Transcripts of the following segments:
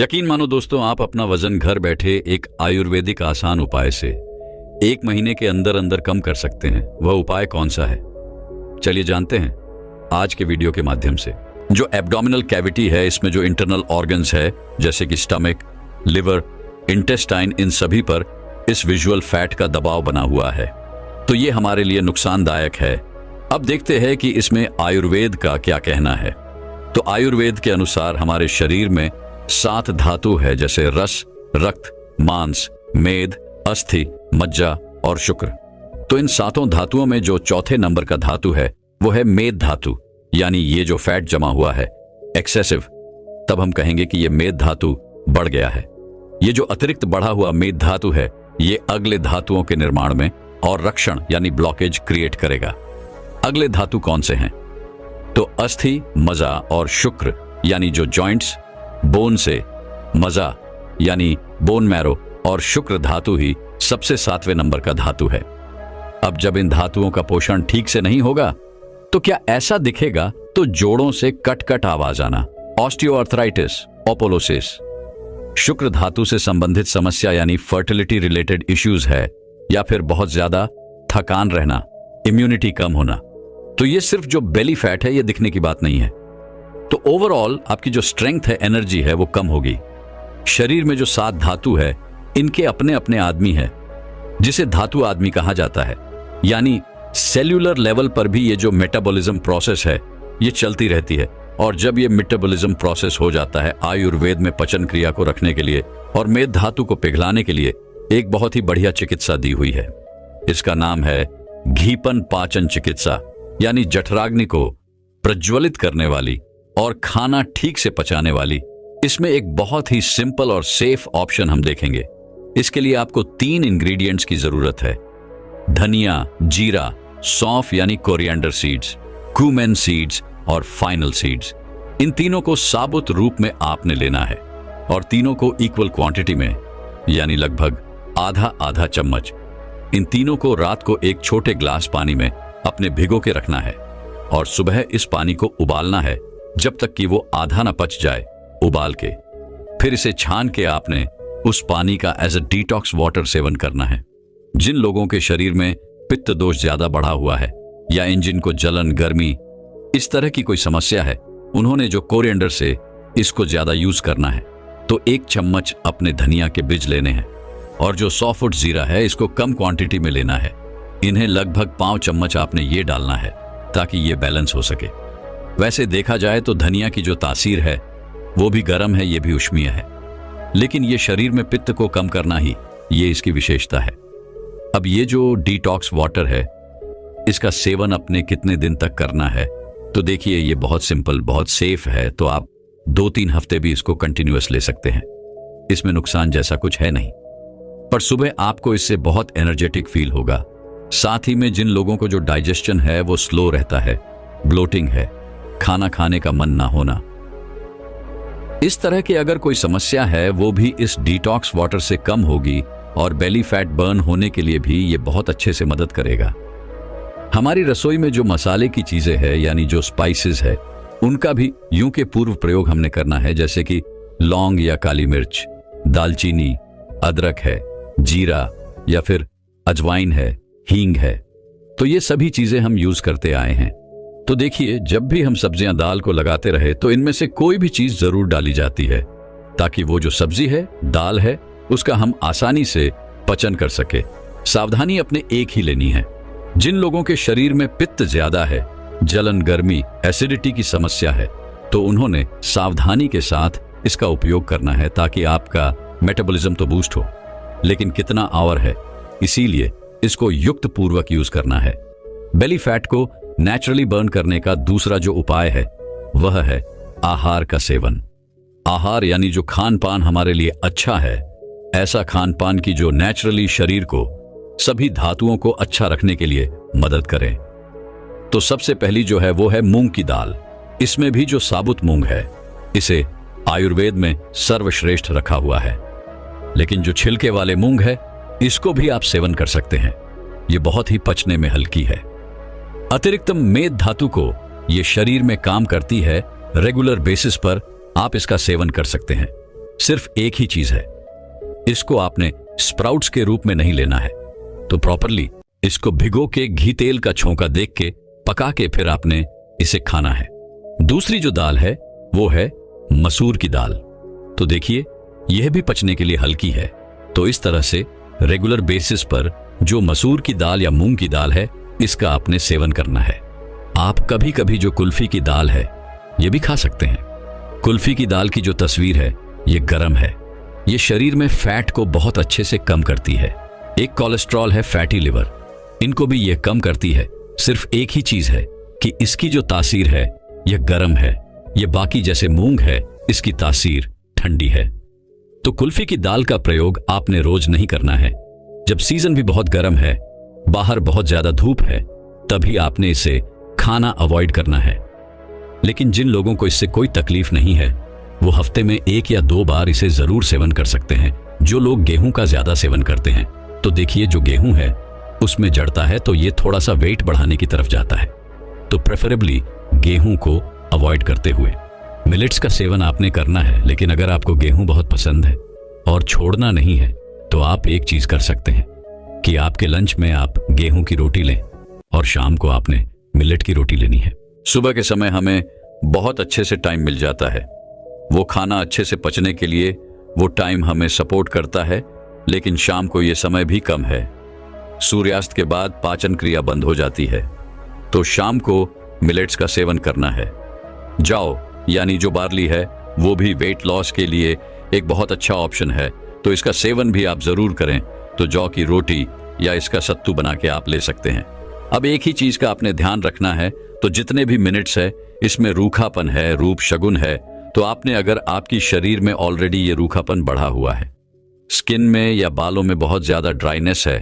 यकीन मानो दोस्तों, आप अपना वजन घर बैठे एक आयुर्वेदिक आसान उपाय से 1 महीने के अंदर अंदर कम कर सकते हैं। वह उपाय कौन सा है, चलिए जानते हैं आज के वीडियो के माध्यम से। जो एब्डोमिनल कैविटी है, इसमें जो इंटरनल ऑर्गन्स है जैसे कि स्टमक, लिवर, इंटेस्टाइन, इन सभी पर इस विजुअल फैट का दबाव बना हुआ है, तो ये हमारे लिए नुकसानदायक है। अब देखते हैं कि इसमें आयुर्वेद का क्या कहना है। तो आयुर्वेद के अनुसार हमारे शरीर में 7 धातु है, जैसे रस, रक्त, मांस, मेद, अस्थि, मज्जा और शुक्र। तो इन 7 धातुओं में जो चौथे नंबर का धातु है वो है मेद धातु, यानी ये जो फैट जमा हुआ है एक्सेसिव, तब हम कहेंगे कि ये मेद धातु बढ़ गया है। ये जो अतिरिक्त बढ़ा हुआ मेद धातु है ये अगले धातुओं के निर्माण में और रक्षण यानी ब्लॉकेज क्रिएट करेगा। अगले धातु कौन से हैं? तो अस्थि, मजा और शुक्र यानी जो जॉइंट्स, बोन से मजा यानी बोन मैरो और शुक्र धातु ही सबसे 7वें नंबर का धातु है। अब जब इन धातुओं का पोषण ठीक से नहीं होगा तो क्या ऐसा दिखेगा? तो जोड़ों से कट कट आवाज आना, ऑस्टियोआर्थराइटिस, ओपोलोसिस। शुक्र धातु से संबंधित समस्या यानी फर्टिलिटी रिलेटेड इश्यूज है, या फिर बहुत ज्यादा थकान रहना, इम्यूनिटी कम होना। तो ये सिर्फ जो बेली फैट है ये दिखने की बात नहीं है। तो ओवरऑल आपकी जो स्ट्रेंथ है, एनर्जी है, वो कम होगी। शरीर में जो 7 धातु है इनके अपने अपने आदमी है, जिसे धातु आदमी कहा जाता है। यानी सेल्यूलर लेवल पर भी ये जो मेटाबॉलिज्म प्रोसेस है ये चलती रहती है, और जब ये मेटाबॉलिज्म प्रोसेस हो जाता है, आयुर्वेद में पचन क्रिया को रखने के लिए और मेद धातु को पिघलाने के लिए एक बहुत ही बढ़िया चिकित्सा दी हुई है। इसका नाम है घीपन पाचन चिकित्सा, यानी जठराग्नि को प्रज्वलित करने वाली और खाना ठीक से पचाने वाली। इसमें एक बहुत ही सिंपल और सेफ ऑप्शन हम देखेंगे। इसके लिए आपको 3 इंग्रेडिएंट्स की जरूरत है: धनिया, जीरा, सौंफ यानी कोरिएंडर सीड्स, क्यूमेन सीड्स और फाइनल सीड्स। इन तीनों को साबुत रूप में आपने लेना है और तीनों को इक्वल क्वांटिटी में, यानी लगभग आधा आधा चम्मच। इन तीनों को रात को एक छोटे ग्लास पानी में अपने भिगो के रखना है और सुबह इस पानी को उबालना है जब तक कि वो आधा ना पच जाए। उबाल के फिर इसे छान के आपने उस पानी का एज अ डिटॉक्स वाटर सेवन करना है। जिन लोगों के शरीर में पित्त दोष ज्यादा बढ़ा हुआ है या जिनको जलन, गर्मी, इस तरह की कोई समस्या है, उन्होंने जो कोरिएंडर से इसको ज्यादा यूज करना है। तो 1 चम्मच अपने धनिया के बीज लेने हैं, और जो 100 फुट जीरा है इसको कम क्वांटिटी में लेना है। इन्हें लगभग 5 चम्मच आपने ये डालना है ताकि ये बैलेंस हो सके। वैसे देखा जाए तो धनिया की जो तासीर है वो भी गर्म है, ये भी उष्मीय है, लेकिन ये शरीर में पित्त को कम करना ही ये इसकी विशेषता है। अब ये जो डिटॉक्स वाटर है इसका सेवन अपने कितने दिन तक करना है? तो देखिए, ये बहुत सिंपल, बहुत सेफ है। तो आप 2-3 हफ्ते भी इसको कंटिन्यूअस ले सकते हैं। इसमें नुकसान जैसा कुछ है नहीं, पर सुबह आपको इससे बहुत एनर्जेटिक फील होगा। साथ ही में जिन लोगों को जो डाइजेशन है वो स्लो रहता है, ब्लोटिंग है, खाना खाने का मन ना होना, इस तरह की अगर कोई समस्या है वो भी इस डिटॉक्स वाटर से कम होगी, और बेली फैट बर्न होने के लिए भी ये बहुत अच्छे से मदद करेगा। हमारी रसोई में जो मसाले की चीजें हैं, यानी जो स्पाइसेस है, उनका भी यूं के पूर्व प्रयोग हमने करना है, जैसे कि लौंग या काली मिर्च, दालचीनी, अदरक है, जीरा या फिर अजवाइन है, हींग है। तो ये सभी चीजें हम यूज करते आए हैं। तो देखिए, जब भी हम सब्जियां दाल को लगाते रहे तो इनमें से कोई भी चीज जरूर डाली जाती है, ताकि वो जो सब्जी है, दाल है, उसका हम आसानी से पचन कर सके। सावधानी अपने एक ही लेनी है। जिन लोगों के शरीर में पित्त ज्यादा है, जलन, गर्मी, एसिडिटी की समस्या है, तो उन्होंने सावधानी के साथ इसका उपयोग करना है, ताकि आपका मेटाबॉलिज्म तो बूस्ट हो, लेकिन कितना आवर है, इसीलिए इसको युक्त पूर्वक यूज करना है। बेली फैट को नेचुरली बर्न करने का दूसरा जो उपाय है वह है आहार का सेवन। आहार यानी जो खान पान हमारे लिए अच्छा है, ऐसा खान पान की जो नेचुरली शरीर को, सभी धातुओं को अच्छा रखने के लिए मदद करें। तो सबसे पहली जो है वो है मूंग की दाल। इसमें भी जो साबुत मूंग है, इसे आयुर्वेद में सर्वश्रेष्ठ रखा हुआ है, लेकिन जो छिलके वाले मूंग है इसको भी आप सेवन कर सकते हैं। ये बहुत ही पचने में हल्की है। अतिरिक्त मेद धातु को ये शरीर में काम करती है, रेगुलर बेसिस पर आप इसका सेवन कर सकते हैं। सिर्फ एक ही चीज है, इसको आपने स्प्राउट्स के रूप में नहीं लेना है। तो प्रॉपरली इसको भिगो के घी तेल का छौंका देख के पका के फिर आपने इसे खाना है। दूसरी जो दाल है वो है मसूर की दाल। तो देखिए, यह भी पचने के लिए हल्की है। तो इस तरह से रेगुलर बेसिस पर जो मसूर की दाल या मूंग की दाल है, इसका आपने सेवन करना है। आप कभी कभी जो कुल्फी की दाल है ये भी खा सकते हैं। कुल्फी की दाल की जो तस्वीर है ये गर्म है, ये शरीर में फैट को बहुत अच्छे से कम करती है। एक कोलेस्ट्रॉल है फैटी लिवर, इनको भी ये कम करती है। सिर्फ एक ही चीज है कि इसकी जो तासीर है यह गर्म है, ये बाकी जैसे मूंग है इसकी तासीर ठंडी है। तो कुल्फी की दाल का प्रयोग आपने रोज नहीं करना है। जब सीजन भी बहुत गर्म है, बाहर बहुत ज्यादा धूप है, तभी आपने इसे खाना अवॉइड करना है। लेकिन जिन लोगों को इससे कोई तकलीफ नहीं है वो हफ्ते में 1 या 2 बार इसे जरूर सेवन कर सकते हैं। जो लोग गेहूं का ज्यादा सेवन करते हैं, तो देखिए जो गेहूं है उसमें जड़ता है तो ये थोड़ा सा वेट बढ़ाने की तरफ जाता है। तो प्रेफरेबली गेहूं को अवॉइड करते हुए मिलेट्स का सेवन आपने करना है। लेकिन अगर आपको गेहूं बहुत पसंद है और छोड़ना नहीं है, तो आप एक चीज कर सकते हैं कि आपके लंच में आप गेहूं की रोटी लें और शाम को आपने मिलेट की रोटी लेनी है। सुबह के समय हमें बहुत अच्छे से टाइम मिल जाता है, वो खाना अच्छे से पचने के लिए वो टाइम हमें सपोर्ट करता है। लेकिन शाम को ये समय भी कम है, सूर्यास्त के बाद पाचन क्रिया बंद हो जाती है। तो शाम को मिलेट्स का सेवन करना है। जाओ यानी जो बार्ली है वो भी वेट लॉस के लिए एक बहुत अच्छा ऑप्शन है, तो इसका सेवन भी आप जरूर करें। तो जौ की रोटी या इसका सत्तू बना के आप ले सकते हैं। अब एक ही चीज का आपने ध्यान रखना है, तो जितने भी मिनट्स है इसमें रूखापन है, रूप शगुन है। तो आपने अगर आपकी शरीर में ऑलरेडी ये रूखापन बढ़ा हुआ है, स्किन में या बालों में बहुत ज्यादा ड्राइनेस है,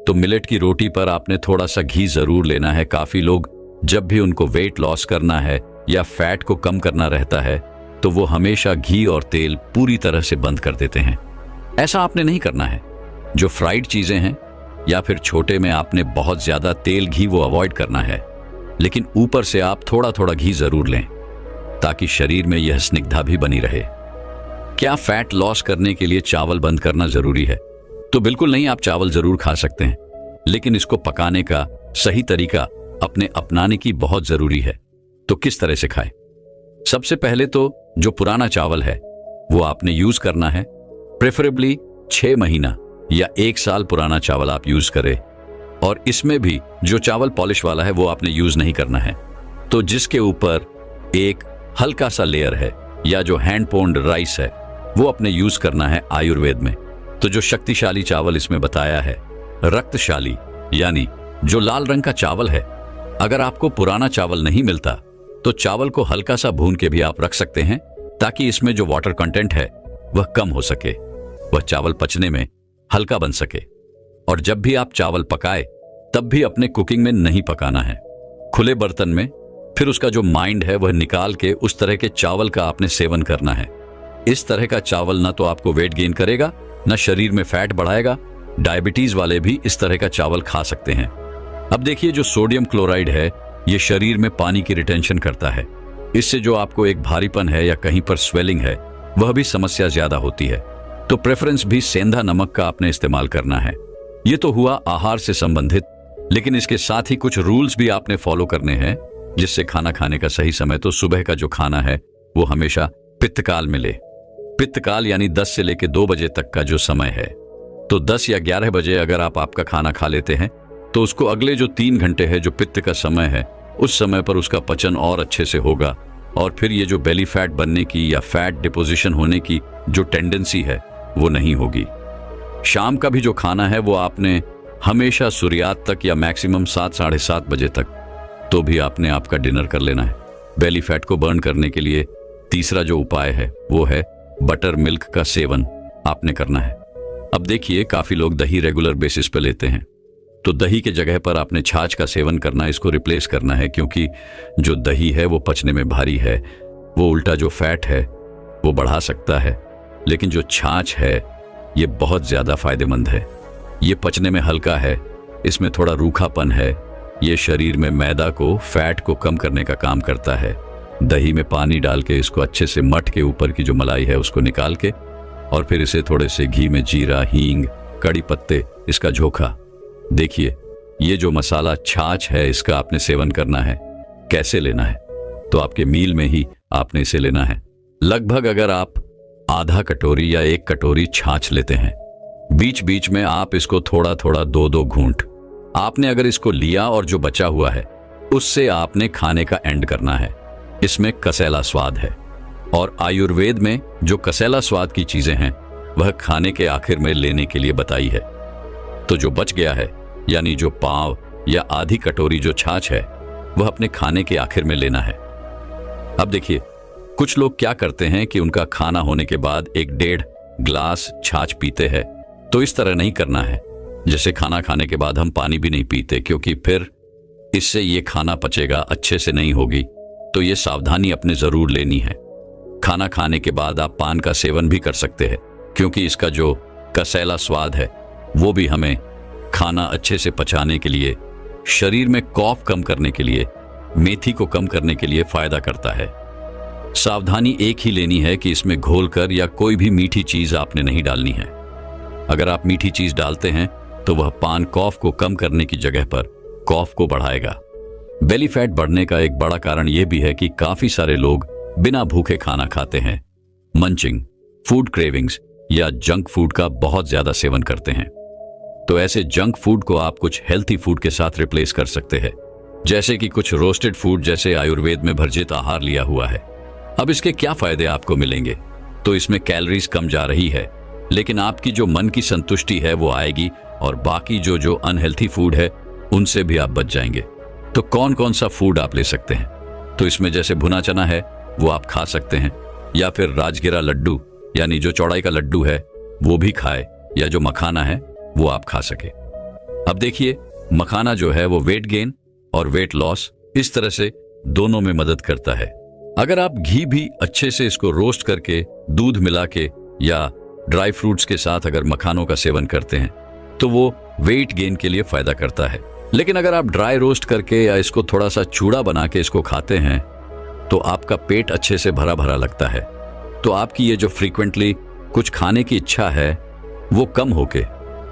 तो मिलेट की रोटी पर आपने थोड़ा सा घी जरूर लेना है। काफी लोग जब भी उनको वेट लॉस करना है या फैट को कम करना रहता है, तो वो हमेशा घी और तेल पूरी तरह से बंद कर देते हैं। ऐसा आपने नहीं करना है। जो फ्राइड चीजें हैं या फिर छोटे में आपने बहुत ज्यादा तेल घी वो अवॉइड करना है। लेकिन ऊपर से आप थोड़ा थोड़ा घी जरूर लें ताकि शरीर में यह स्निग्धता भी बनी रहे। क्या फैट लॉस करने के लिए चावल बंद करना जरूरी है? तो बिल्कुल नहीं, आप चावल जरूर खा सकते हैं, लेकिन इसको पकाने का सही तरीका अपने अपनाने की बहुत जरूरी है। तो किस तरह से खाएं? सबसे पहले तो जो पुराना चावल है वो आपने यूज करना है। प्रेफरेबली 6 महीना या 1 साल पुराना चावल आप यूज करें। और इसमें भी जो चावल पॉलिश वाला है वो आपने यूज नहीं करना है। तो जिसके ऊपर एक हल्का सा लेयर है या जो हैंड पोन्ड राइस है वो अपने यूज करना है आयुर्वेद में। तो जो शक्तिशाली चावल इसमें बताया है, रक्तशाली यानी जो लाल रंग का चावल है, अगर आपको पुराना चावल नहीं मिलता तो चावल को हल्का सा भून के भी आप रख सकते हैं ताकि इसमें जो वाटर कंटेंट है वह कम हो सके, वह चावल पचने में हल्का बन सके। और जब भी आप चावल पकाए तब भी अपने कुकिंग में नहीं पकाना है, खुले बर्तन में। फिर उसका जो माइंड है वह निकाल के उस तरह के चावल का आपने सेवन करना है। इस तरह का चावल ना तो आपको वेट गेन करेगा, ना शरीर में फैट बढ़ाएगा। डायबिटीज वाले भी इस तरह का चावल खा सकते हैं। अब देखिए, जो सोडियम क्लोराइड है ये शरीर में पानी की रिटेंशन करता है। इससे जो आपको एक भारीपन है या कहीं पर स्वेलिंग है वह भी समस्या ज्यादा होती है। तो प्रेफरेंस भी सेंधा नमक का आपने इस्तेमाल करना है। ये तो हुआ आहार से संबंधित, लेकिन इसके साथ ही कुछ रूल्स भी आपने फॉलो करने हैं जिससे खाना खाने का सही समय, तो सुबह का जो खाना है वो हमेशा पित्तकाल में ले। पित्तकाल यानी 10 से लेकर 2 बजे तक का जो समय है, तो 10 या 11 बजे अगर आप आपका खाना खा लेते हैं तो उसको अगले जो 3 घंटे है जो पित्त का समय है, उस समय पर उसका पचन और अच्छे से होगा। और फिर ये जो बेली फैट बनने की या फैट डिपोजिशन होने की जो टेंडेंसी है वो नहीं होगी। शाम का भी जो खाना है वो आपने हमेशा सूर्यास्त तक या मैक्सिमम 7 साढ़े 7 बजे तक तो भी आपने आपका डिनर कर लेना है। बेली फैट को बर्न करने के लिए तीसरा जो उपाय है वो है बटर मिल्क का सेवन आपने करना है। अब देखिए, काफी लोग दही रेगुलर बेसिस पे लेते हैं, तो दही के जगह पर आपने छाछ का सेवन करना है, इसको रिप्लेस करना है। क्योंकि जो दही है वो पचने में भारी है, वो उल्टा जो फैट है वो बढ़ा सकता है। लेकिन जो छाछ है ये बहुत ज्यादा फायदेमंद है। ये पचने में हल्का है, इसमें थोड़ा रूखापन है, ये शरीर में मैदा को, फैट को कम करने का काम करता है। दही में पानी डाल के इसको अच्छे से मठ के ऊपर की जो मलाई है उसको निकाल के और फिर इसे थोड़े से घी में जीरा, हींग, कड़ी पत्ते, इसका झोंका। देखिए, ये जो मसाला छाछ है, इसका आपने सेवन करना है। कैसे लेना है? तो आपके मील में ही आपने इसे लेना है। लगभग अगर आप आधा कटोरी या 1 कटोरी छाछ लेते हैं, बीच बीच में आप इसको थोड़ा थोड़ा 2-2 घूंट आपने अगर इसको लिया और जो बचा हुआ है उससे आपने खाने का एंड करना है। इसमें कसैला स्वाद है और आयुर्वेद में जो कसैला स्वाद की चीजें हैं वह खाने के आखिर में लेने के लिए बताई है। तो जो बच गया है, यानी जो पाव या आधी कटोरी जो छाछ है, वह अपने खाने के आखिर में लेना है। अब देखिए, कुछ लोग क्या करते हैं कि उनका खाना होने के बाद 1-1.5 ग्लास छाछ पीते हैं। तो इस तरह नहीं करना है। जैसे खाना खाने के बाद हम पानी भी नहीं पीते, क्योंकि फिर इससे ये खाना पचेगा, अच्छे से नहीं होगी। तो ये सावधानी अपने जरूर लेनी है। खाना खाने के बाद आप पान का सेवन भी कर सकते हैं, क्योंकि इसका जो कसैला स्वाद है वो भी हमें खाना अच्छे से पचाने के लिए, शरीर में कॉफ कम करने के लिए, मेथी को कम करने के लिए फायदा करता है। सावधानी एक ही लेनी है कि इसमें घोलकर या कोई भी मीठी चीज आपने नहीं डालनी है। अगर आप मीठी चीज डालते हैं तो वह पान कॉफ को कम करने की जगह पर कॉफ को बढ़ाएगा। बेली फैट बढ़ने का एक बड़ा कारण यह भी है कि काफी सारे लोग बिना भूखे खाना खाते हैं। मंचिंग, फूड क्रेविंग्स या जंक फूड का बहुत ज्यादा सेवन करते हैं। तो ऐसे जंक फूड को आप कुछ हेल्थी फूड के साथ रिप्लेस कर सकते हैं, जैसे कि कुछ रोस्टेड फूड, जैसे आयुर्वेद में भर्जित आहार लिया हुआ है। अब इसके क्या फायदे आपको मिलेंगे? तो इसमें कैलोरीज कम जा रही है, लेकिन आपकी जो मन की संतुष्टि है वो आएगी, और बाकी जो अनहेल्थी फूड है उनसे भी आप बच जाएंगे। तो कौन कौन सा फूड आप ले सकते हैं? तो इसमें जैसे भुना चना है वो आप खा सकते हैं, या फिर राजगिरा लड्डू यानी जो चौड़ाई का लड्डू है वो भी खाए, या जो मखाना है वो आप खा सके। अब देखिए, मखाना जो है वो वेट गेन और वेट लॉस, इस तरह से दोनों में मदद करता है। अगर आप घी भी अच्छे से इसको रोस्ट करके, दूध मिला के या ड्राई फ्रूट्स के साथ अगर मखानों का सेवन करते हैं तो वो वेट गेन के लिए फायदा करता है। लेकिन अगर आप ड्राई रोस्ट करके या इसको थोड़ा सा चूड़ा बना के इसको खाते हैं तो आपका पेट अच्छे से भरा भरा लगता है। तो आपकी ये जो फ्रीक्वेंटली कुछ खाने की इच्छा है वो कम होके,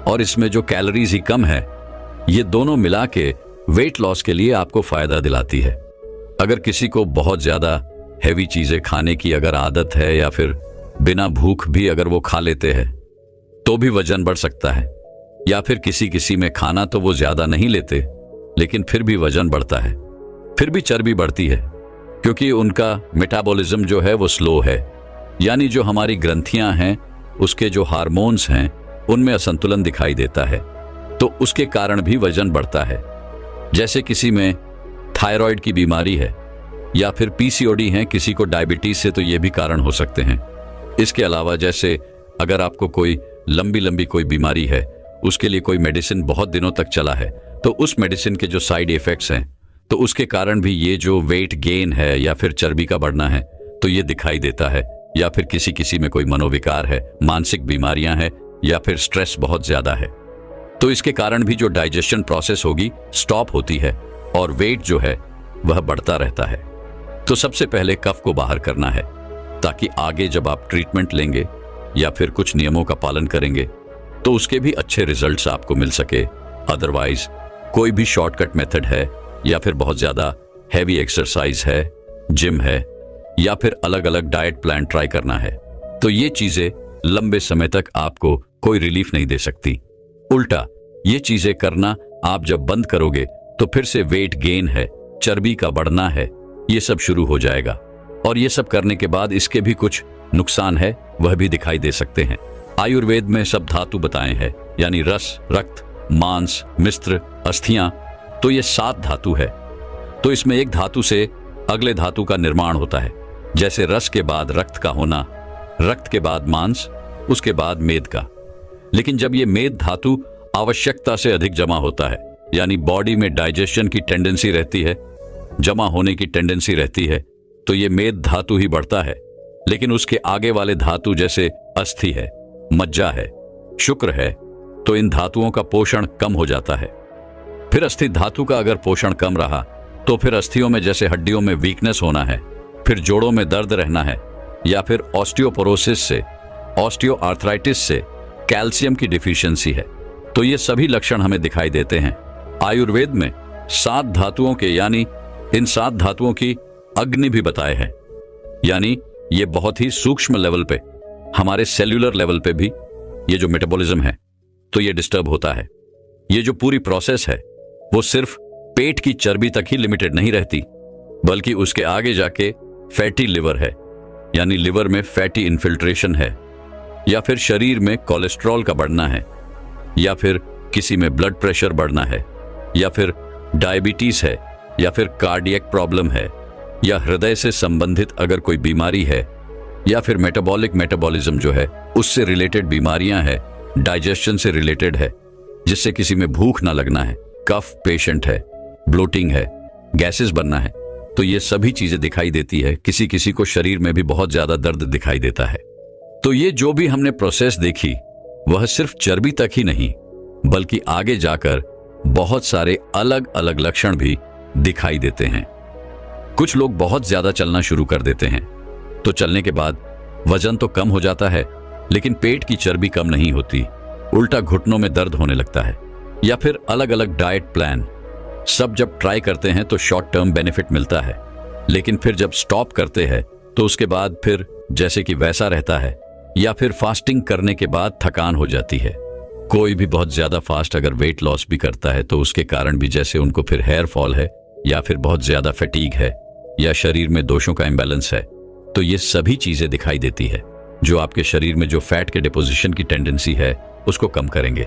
और इसमें जो कैलोरीज ही कम है, ये दोनों मिला के वेट लॉस के लिए आपको फायदा दिलाती है। अगर किसी को बहुत ज्यादा हैवी चीजें खाने की अगर आदत है, या फिर बिना भूख भी अगर वो खा लेते हैं तो भी वजन बढ़ सकता है। या फिर किसी में खाना तो वो ज्यादा नहीं लेते लेकिन फिर भी वजन बढ़ता है, फिर भी चर्बी बढ़ती है, क्योंकि उनका मेटाबॉलिज्म जो है वो स्लो है। यानी जो हमारी ग्रंथियां हैं, उसके जो हार्मोन्स हैं, उनमें असंतुलन दिखाई देता है, तो उसके कारण भी वजन बढ़ता है। जैसे किसी में थायराइड की बीमारी है, या फिर पीसीओडी है किसी को, डायबिटीज से, तो ये भी कारण हो सकते हैं। इसके अलावा जैसे अगर आपको कोई लंबी कोई बीमारी है, उसके लिए कोई मेडिसिन बहुत दिनों तक चला है, तो उस मेडिसिन के जो साइड इफेक्ट्स हैं, तो उसके कारण भी ये जो वेट गेन है या फिर चर्बी का बढ़ना है, तो ये दिखाई देता है। या फिर किसी में कोई मनोविकार है, मानसिक बीमारियां हैं, या फिर स्ट्रेस बहुत ज्यादा है, तो इसके कारण भी जो डाइजेशन प्रोसेस होगी स्टॉप होती है और वेट जो है वह बढ़ता रहता है। तो सबसे पहले कफ को बाहर करना है, ताकि आगे जब आप ट्रीटमेंट लेंगे या फिर कुछ नियमों का पालन करेंगे तो उसके भी अच्छे रिजल्ट्स आपको मिल सके। अदरवाइज कोई भी शॉर्टकट मेथड है, या फिर बहुत ज्यादा हैवी एक्सरसाइज है, जिम है, या फिर अलग अलग डाइट प्लान ट्राई करना है, तो ये चीजें लंबे समय तक आपको कोई रिलीफ नहीं दे सकती। उल्टा ये चीजें करना आप जब बंद करोगे तो फिर से वेट गेन है, चर्बी का बढ़ना है, ये सब शुरू हो जाएगा। और ये सब करने के बाद इसके भी कुछ नुकसान है, वह भी दिखाई दे सकते हैं। आयुर्वेद में सब धातु बताए हैं, यानी रस, रक्त, मांस, मिश्र, अस्थियां, तो ये 7 धातु है। तो इसमें एक धातु से अगले धातु का निर्माण होता है। जैसे रस के बाद रक्त का होना, रक्त के बाद मांस, उसके बाद मेद का। लेकिन जब ये मेद धातु आवश्यकता से अधिक जमा होता है, यानी बॉडी में डाइजेशन की टेंडेंसी रहती है, जमा होने की टेंडेंसी रहती है, तो ये मेद धातु ही बढ़ता है। लेकिन उसके आगे वाले धातु जैसे अस्थि है, मज्जा है, शुक्र है, तो इन धातुओं का पोषण कम हो जाता है। फिर अस्थि धातु का अगर पोषण कम रहा तो फिर अस्थियों में जैसे हड्डियों में वीकनेस होना है, फिर जोड़ों में दर्द रहना है, या फिर ऑस्टियोपोरोसिस से ऑस्टियोआर्थराइटिस से कैल्शियम की डिफिशियंसी है। तो ये सभी लक्षण हमें दिखाई देते हैं। आयुर्वेद में 7 धातुओं के यानी इन 7 धातुओं की अग्नि भी बताए हैं, यानी ये बहुत ही सूक्ष्म लेवल पे, हमारे सेल्यूलर लेवल पे भी ये जो मेटाबॉलिज्म है तो ये डिस्टर्ब होता है। ये जो पूरी प्रोसेस है वो सिर्फ पेट की चर्बी तक ही लिमिटेड नहीं रहती, बल्कि उसके आगे जाके फैटी लिवर है, यानी लिवर में फैटी इन्फिल्ट्रेशन है, या फिर शरीर में कोलेस्ट्रॉल का बढ़ना है, या फिर किसी में ब्लड प्रेशर बढ़ना है, या फिर डायबिटीज है, या फिर कार्डियक प्रॉब्लम है, या हृदय से संबंधित अगर कोई बीमारी है, या फिर मेटाबॉलिज्म जो है उससे रिलेटेड बीमारियां हैं, डाइजेशन से रिलेटेड है, जिससे किसी में भूख ना लगना है, कफ पेशेंट है, ब्लोटिंग है, गैसेस बनना है, तो ये सभी चीजें दिखाई देती है। किसी किसी को शरीर में भी बहुत ज्यादा दर्द दिखाई देता है। तो ये जो भी हमने प्रोसेस देखी वह सिर्फ चर्बी तक ही नहीं, बल्कि आगे जाकर बहुत सारे अलग अलग लक्षण भी दिखाई देते हैं। कुछ लोग बहुत ज्यादा चलना शुरू कर देते हैं, तो चलने के बाद वजन तो कम हो जाता है, लेकिन पेट की चर्बी कम नहीं होती, उल्टा घुटनों में दर्द होने लगता है। या फिर अलग अलग डाइट प्लान सब जब ट्राई करते हैं तो शॉर्ट टर्म बेनिफिट मिलता है, लेकिन फिर जब स्टॉप करते हैं तो उसके बाद फिर जैसे कि वैसा रहता है, या फिर फास्टिंग करने के बाद थकान हो जाती है। कोई भी बहुत ज्यादा फास्ट अगर वेट लॉस भी करता है तो उसके कारण भी जैसे उनको फिर हेयर फॉल है, या फिर बहुत ज्यादा फटीग है, या शरीर में दोषों का इम्बैलेंस है, तो ये सभी चीजें दिखाई देती है जो आपके शरीर में जो फैट के डिपोजिशन की टेंडेंसी है उसको कम करेंगे,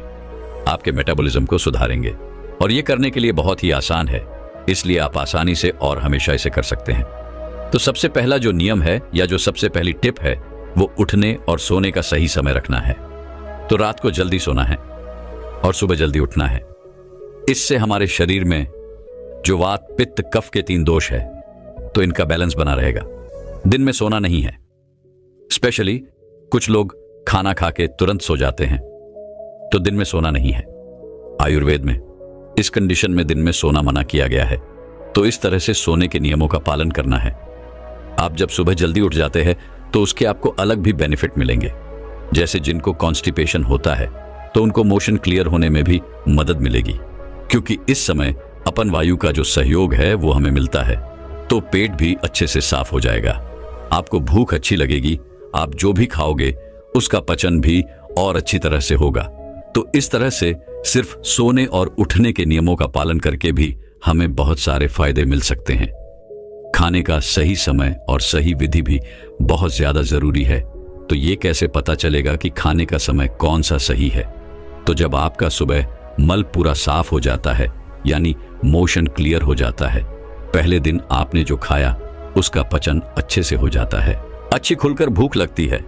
आपके मेटाबॉलिज्म को सुधारेंगे। और ये करने के लिए बहुत ही आसान है, इसलिए आप आसानी से और हमेशा इसे कर सकते हैं। तो सबसे पहला जो नियम है या जो सबसे पहली टिप है वो उठने और सोने का सही समय रखना है। तो रात को जल्दी सोना है और सुबह जल्दी उठना है। इससे हमारे शरीर में जो वात पित्त कफ के 3 दोष है तो इनका बैलेंस बना रहेगा। दिन में सोना नहीं है, स्पेशली कुछ लोग खाना खा के तुरंत सो जाते हैं, तो दिन में सोना नहीं है। आयुर्वेद में इस कंडीशन में दिन में सोना मना किया गया है। तो इस तरह से सोने के नियमों का पालन करना है। आप जब सुबह जल्दी उठ जाते हैं तो उसके आपको अलग भी बेनिफिट मिलेंगे। जैसे जिनको कॉन्स्टिपेशन होता है तो उनको मोशन क्लियर होने में भी मदद मिलेगी, क्योंकि इस समय अपन वायु का जो सहयोग है वो हमें मिलता है, तो पेट भी अच्छे से साफ हो जाएगा। आपको भूख अच्छी लगेगी, आप जो भी खाओगे उसका पचन भी और अच्छी तरह से होगा। तो इस तरह से सिर्फ सोने और उठने के नियमों का पालन करके भी हमें बहुत सारे फायदे मिल सकते हैं। खाने का सही समय और सही विधि भी बहुत ज्यादा जरूरी है। तो ये कैसे पता चलेगा कि खाने का समय कौन सा सही है? तो जब आपका सुबह मल पूरा साफ हो जाता है, यानी मोशन क्लियर हो जाता है, पहले दिन आपने जो खाया उसका पचन अच्छे से हो जाता है, अच्छी खुलकर भूख लगती है,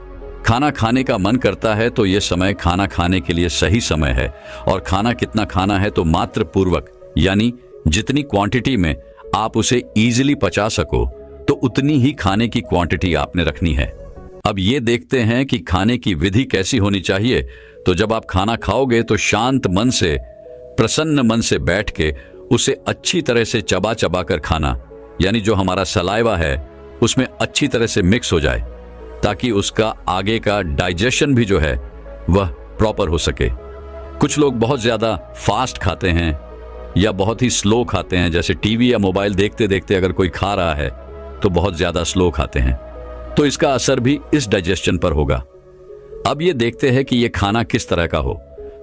खाना खाने का मन करता है, तो यह समय खाना खाने के लिए सही समय है। और खाना कितना खाना है तो मात्र पूर्वक, यानी जितनी क्वांटिटी में आप उसे इजीली पचा सको तो उतनी ही खाने की क्वांटिटी आपने रखनी है। अब ये देखते हैं कि खाने की विधि कैसी होनी चाहिए। तो जब आप खाना खाओगे तो शांत मन से, प्रसन्न मन से बैठ के उसे अच्छी तरह से चबा चबा कर खाना, यानी जो हमारा सलाइवा है उसमें अच्छी तरह से मिक्स हो जाए, ताकि उसका आगे का डाइजेशन भी जो है वह प्रॉपर हो सके। कुछ लोग बहुत ज्यादा फास्ट खाते हैं या बहुत ही स्लो खाते हैं, जैसे टीवी या मोबाइल देखते देखते अगर कोई खा रहा है तो बहुत ज्यादा स्लो खाते हैं, तो इसका असर भी इस डाइजेशन पर होगा। अब ये देखते हैं कि ये खाना किस तरह का हो।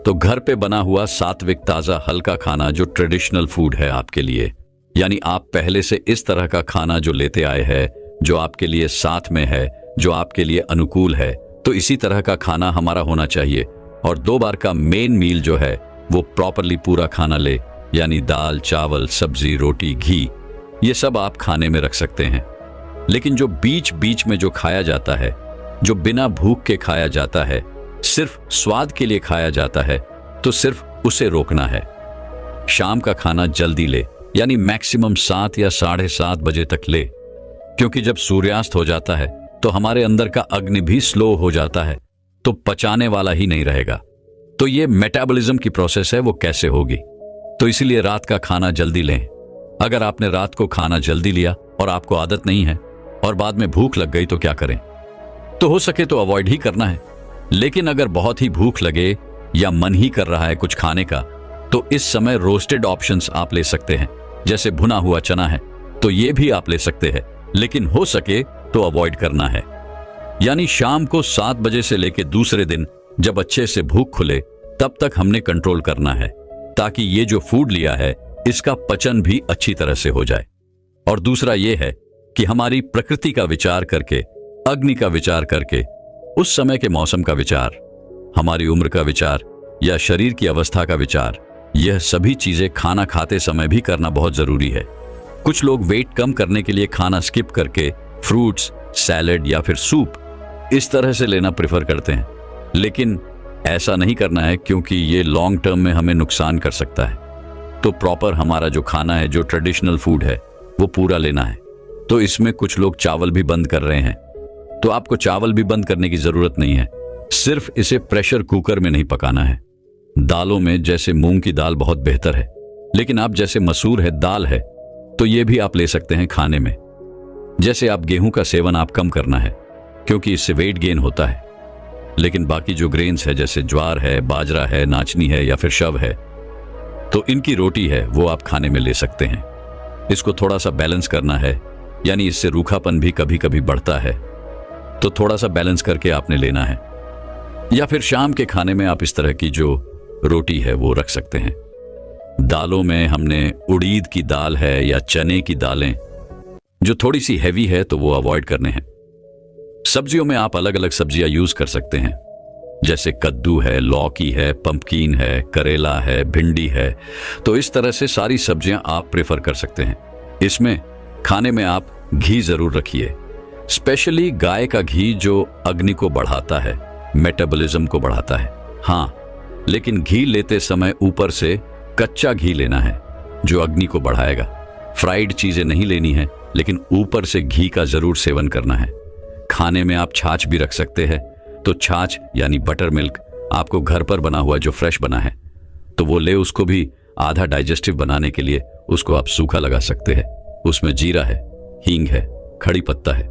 तो घर पे बना हुआ सात्विक ताजा हल्का खाना जो ट्रेडिशनल फूड है आपके लिए, यानी आप पहले से इस तरह का खाना जो लेते आए हैं, जो आपके लिए साथ में है, जो आपके लिए अनुकूल है, तो इसी तरह का खाना हमारा होना चाहिए। और 2 बार का मेन मील जो है वो प्रॉपरली पूरा खाना ले, यानी दाल चावल सब्जी रोटी घी, ये सब आप खाने में रख सकते हैं। लेकिन जो बीच बीच में जो खाया जाता है, जो बिना भूख के खाया जाता है, सिर्फ स्वाद के लिए खाया जाता है, तो सिर्फ उसे रोकना है। शाम का खाना जल्दी ले, यानी मैक्सिमम 7 या 7:30 बजे तक ले, क्योंकि जब सूर्यास्त हो जाता है तो हमारे अंदर का अग्नि भी स्लो हो जाता है, तो पचाने वाला ही नहीं रहेगा। तो ये मेटाबॉलिज्म की प्रोसेस है, वो कैसे होगी? तो इसीलिए रात का खाना जल्दी लें। अगर आपने रात को खाना जल्दी लिया और आपको आदत नहीं है और बाद में भूख लग गई तो क्या करें? तो हो सके तो अवॉइड ही करना है। लेकिन अगर बहुत ही भूख लगे या मन ही कर रहा है कुछ खाने का, तो इस समय रोस्टेड ऑप्शंस आप ले सकते हैं। जैसे भुना हुआ चना है तो ये भी आप ले सकते हैं, लेकिन हो सके तो अवॉइड करना है। यानी शाम को 7 बजे से लेकर दूसरे दिन जब अच्छे से भूख खुले तब तक हमने कंट्रोल करना है, ताकि ये जो फूड लिया है इसका पचन भी अच्छी तरह से हो जाए। और दूसरा ये है कि हमारी प्रकृति का विचार करके, अग्नि का विचार करके, उस समय के मौसम का विचार, हमारी उम्र का विचार या शरीर की अवस्था का विचार, यह सभी चीजें खाना खाते समय भी करना बहुत जरूरी है। कुछ लोग वेट कम करने के लिए खाना स्किप करके फ्रूट्स, सैलेड या फिर सूप इस तरह से लेना प्रेफर करते हैं, लेकिन ऐसा नहीं करना है, क्योंकि ये लॉन्ग टर्म में हमें नुकसान कर सकता है। तो प्रॉपर हमारा जो खाना है, जो ट्रेडिशनल फूड है, वो पूरा लेना है। तो इसमें कुछ लोग चावल भी बंद कर रहे हैं, तो आपको चावल भी बंद करने की जरूरत नहीं है। सिर्फ इसे प्रेशर कुकर में नहीं पकाना है। दालों में जैसे मूंग की दाल बहुत बेहतर है, लेकिन आप जैसे मसूर है, दाल है, तो ये भी आप ले सकते हैं खाने में। जैसे आप गेहूं का सेवन आप कम करना है, क्योंकि इससे वेट गेन होता है। लेकिन बाकी जो ग्रेन्स है, जैसे ज्वार है, बाजरा है, नाचनी है या फिर शव है, तो इनकी रोटी है वो आप खाने में ले सकते हैं। इसको थोड़ा सा बैलेंस करना है, यानी इससे रूखापन भी कभी कभी बढ़ता है, तो थोड़ा सा बैलेंस करके आपने लेना है। या फिर शाम के खाने में आप इस तरह की जो रोटी है वो रख सकते हैं। दालों में हमने उड़ीद की दाल है या चने की दालें जो थोड़ी सी हैवी है, तो वो अवॉइड करने हैं। सब्जियों में आप अलग अलग सब्जियां यूज कर सकते हैं, जैसे कद्दू है, लौकी है, पंपकीन है, करेला है, भिंडी है। तो इस तरह से सारी सब्जियां आप प्रेफर कर सकते हैं। इसमें खाने में आप घी जरूर रखिए, स्पेशली गाय का घी जो अग्नि को बढ़ाता है, मेटाबॉलिज्म को बढ़ाता है। हाँ, लेकिन घी लेते समय ऊपर से कच्चा घी लेना है जो अग्नि को बढ़ाएगा। फ्राइड चीजें नहीं लेनी है, लेकिन ऊपर से घी का जरूर सेवन करना है। खाने में आप छाछ भी रख सकते हैं, तो छाछ यानी बटर मिल्क आपको घर पर बना हुआ जो फ्रेश बना है, तो वो ले, उसको भी आधा डाइजेस्टिव बनाने के लिए उसको आप सूखा लगा सकते हैं। उसमें जीरा है, हींग है, खड़ी पत्ता है।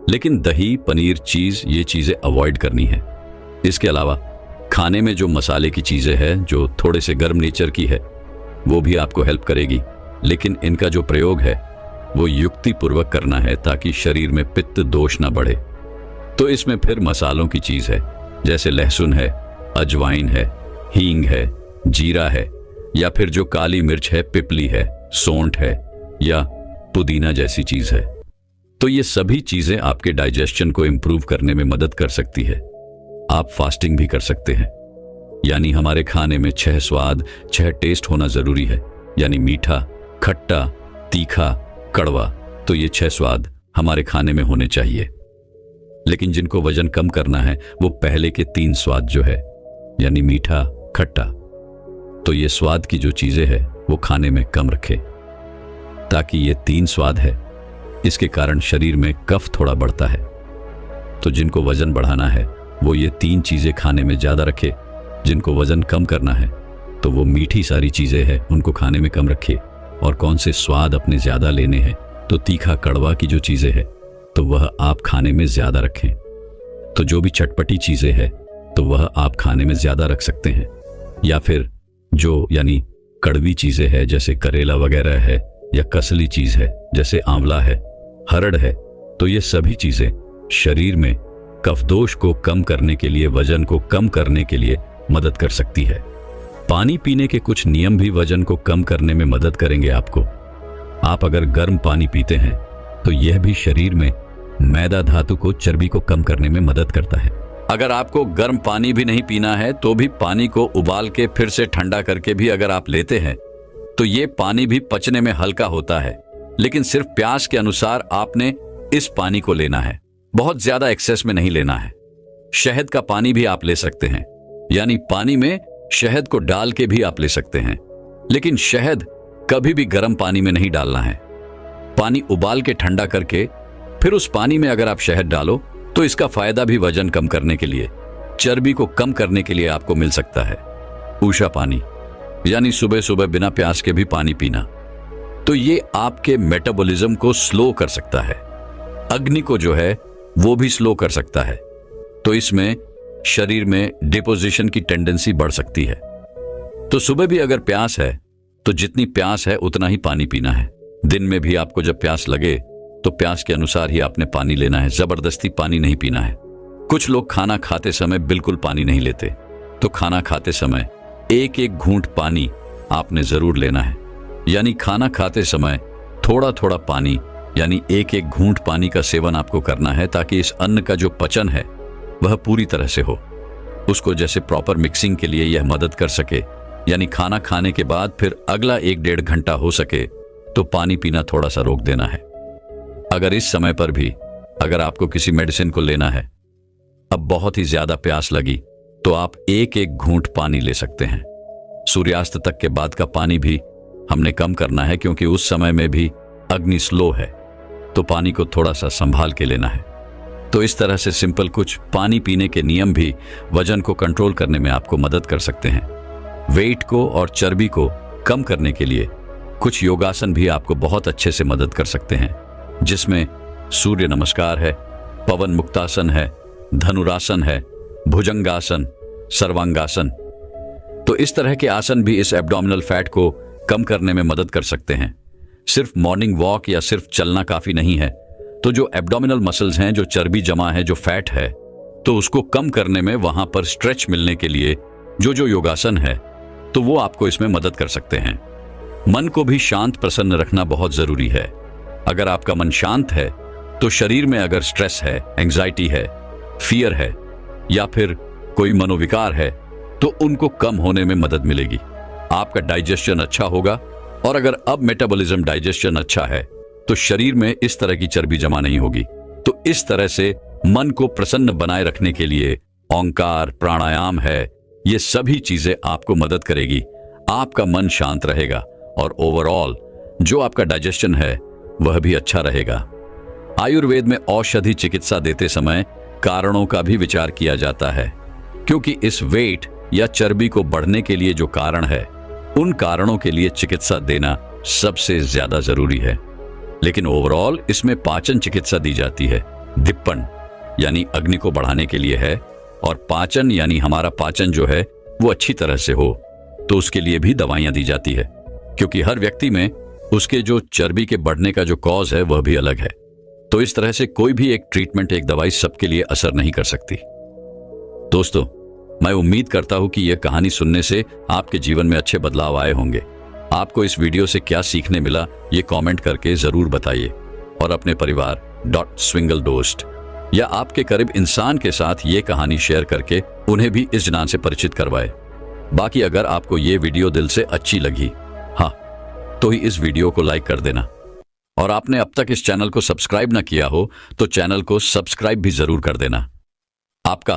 लेकिन दही, पनीर, चीज, ये चीजें अवॉइड करनी है। इसके अलावा खाने में जो मसाले की चीजें हैं जो थोड़े से गर्म नेचर की है, वो भी आपको हेल्प करेगी, लेकिन इनका जो प्रयोग है वो युक्तिपूर्वक करना है, ताकि शरीर में पित्त दोष ना बढ़े। तो इसमें फिर मसालों की चीज है, जैसे लहसुन है, अजवाइन है, हींग है, जीरा है, या फिर जो काली मिर्च है, पिपली है, सौंठ है या पुदीना जैसी चीज है। तो ये सभी चीजें आपके डाइजेशन को इंप्रूव करने में मदद कर सकती है। आप फास्टिंग भी कर सकते हैं, यानी हमारे खाने में 6 स्वाद, 6 टेस्ट होना जरूरी है, यानी मीठा, खट्टा, तीखा, कड़वा। तो ये 6 स्वाद हमारे खाने में होने चाहिए। लेकिन जिनको वजन कम करना है, वो पहले के 3 स्वाद जो है, यानी मीठा, खट्टा, तो ये स्वाद की जो चीजें हैं वो खाने में कम रखें, ताकि ये 3 स्वाद है, इसके कारण शरीर में कफ थोड़ा बढ़ता है। तो जिनको वजन बढ़ाना है वो ये 3 चीजें खाने में ज्यादा रखे। जिनको वजन कम करना है तो वो मीठी सारी चीजें हैं उनको खाने में कम रखिए। और कौन से स्वाद अपने ज्यादा लेने हैं, तो तीखा, कड़वा की जो चीजें हैं तो वह आप खाने में ज्यादा रखें। तो जो भी चटपटी चीजें हैं तो वह आप खाने में ज्यादा रख सकते हैं। या फिर जो यानी कड़वी चीजें हैं, जैसे करेला वगैरह है, या कसली चीज है जैसे आंवला है, हरड़ है, तो ये सभी चीजें शरीर में कफदोष को कम करने के लिए, वजन को कम करने के लिए मदद कर सकती है। पानी पीने के कुछ नियम भी वजन को कम करने में मदद करेंगे आपको। आप अगर गर्म पानी पीते हैं तो यह भी शरीर में मैदा धातु को, चर्बी को कम करने में मदद करता है। अगर आपको गर्म पानी भी नहीं पीना है तो भी पानी को उबाल के फिर से ठंडा करके भी अगर आप लेते हैं तो ये पानी भी पचने में हल्का होता है। लेकिन सिर्फ प्यास के अनुसार आपने इस पानी को लेना है, बहुत ज्यादा एक्सेस में नहीं लेना है। शहद का पानी भी आप ले सकते हैं, यानी पानी में शहद को डाल के भी आप ले सकते हैं, लेकिन शहद कभी भी गर्म पानी में नहीं डालना है। पानी उबाल के ठंडा करके फिर उस पानी में अगर आप शहद डालो तो इसका फायदा भी वजन कम करने के लिए, चर्बी को कम करने के लिए आपको मिल सकता है। ऊषा पानी, यानी सुबह सुबह बिना प्यास के भी पानी पीना, तो ये आपके मेटाबॉलिज्म को स्लो कर सकता है, अग्नि को जो है वो भी स्लो कर सकता है। तो इसमें शरीर में डिपोजिशन की टेंडेंसी बढ़ सकती है। तो सुबह भी अगर प्यास है तो जितनी प्यास है उतना ही पानी पीना है। दिन में भी आपको जब प्यास लगे तो प्यास के अनुसार ही आपने पानी लेना है, जबरदस्ती पानी नहीं पीना है। कुछ लोग खाना खाते समय बिल्कुल पानी नहीं लेते, तो खाना खाते समय एक एक घूंट पानी आपने जरूर लेना है। यानी खाना खाते समय थोड़ा थोड़ा पानी यानी एक एक घूंट पानी का सेवन आपको करना है, ताकि इस अन्न का जो पचन है वह पूरी तरह से हो। उसको जैसे प्रॉपर मिक्सिंग के लिए यह मदद कर सके। यानी खाना खाने के बाद फिर अगला 1-1.5 घंटा हो सके तो पानी पीना थोड़ा सा रोक देना है। अगर इस समय पर भी अगर आपको किसी मेडिसिन को लेना है, अब बहुत ही ज्यादा प्यास लगी, तो आप एक एक घूंट पानी ले सकते हैं। सूर्यास्त तक के बाद का पानी भी हमने कम करना है, क्योंकि उस समय में भी अग्नि स्लो है, तो पानी को थोड़ा सा संभाल के लेना है। तो इस तरह से सिंपल कुछ पानी पीने के नियम भी वजन को कंट्रोल करने में आपको मदद कर सकते हैं। वेट को और चर्बी को कम करने के लिए कुछ योगासन भी आपको बहुत अच्छे से मदद कर सकते हैं, जिसमें सूर्य नमस्कार है, पवन मुक्तासन है, धनुरासन है, भुजंगासन, सर्वांगासन। तो इस तरह के आसन भी इस एब्डोमिनल फैट को कम करने में मदद कर सकते हैं। सिर्फ मॉर्निंग वॉक या सिर्फ चलना काफी नहीं है। तो जो एब्डोमिनल मसल्स हैं, जो चर्बी जमा है, जो फैट है, तो उसको कम करने में वहां पर स्ट्रेच मिलने के लिए जो योगासन है, तो वो आपको इसमें मदद कर सकते हैं। मन को भी शांत प्रसन्न रखना बहुत जरूरी है। अगर आपका मन शांत है तो शरीर में अगर स्ट्रेस है, एंजाइटी है, फियर है या फिर कोई मनोविकार है, तो उनको कम होने में मदद मिलेगी। आपका डाइजेशन अच्छा होगा, और अगर अब मेटाबॉलिज्म डाइजेशन अच्छा है तो शरीर में इस तरह की चर्बी जमा नहीं होगी। तो इस तरह से मन को प्रसन्न बनाए रखने के लिए ओंकार, प्राणायाम है, ये सभी चीजें आपको मदद करेगी। आपका मन शांत रहेगा और ओवरऑल जो आपका डाइजेशन है वह भी अच्छा रहेगा। आयुर्वेद में औषधि चिकित्सा देते समय कारणों का भी विचार किया जाता है, क्योंकि इस वेट या चर्बी को बढ़ने के लिए जो कारण है, उन कारणों के लिए चिकित्सा देना सबसे ज्यादा जरूरी है। लेकिन ओवरऑल इसमें पाचन चिकित्सा दी जाती है। दिप्पण यानी अग्नि को बढ़ाने के लिए है, और पाचन यानी हमारा पाचन जो है वो अच्छी तरह से हो, तो उसके लिए भी दवाइयां दी जाती है, क्योंकि हर व्यक्ति में उसके जो चर्बी के बढ़ने का जो कॉज है वह भी अलग है। तो इस तरह से कोई भी एक ट्रीटमेंट, एक दवाई सबके लिए असर नहीं कर सकती। दोस्तों, मैं उम्मीद करता हूं कि यह कहानी सुनने से आपके जीवन में अच्छे बदलाव आए होंगे। आपको इस वीडियो से क्या सीखने मिला ये कमेंट करके जरूर बताइए, और अपने परिवार .swingle या आपके करीब इंसान के साथ ये कहानी शेयर करके उन्हें भी इस ज्ञान से परिचित करवाए। बाकी अगर आपको ये वीडियो दिल से अच्छी लगी, हाँ, तो ही इस वीडियो को लाइक कर देना, और आपने अब तक इस चैनल को सब्सक्राइब ना किया हो तो चैनल को सब्सक्राइब भी जरूर कर देना। आपका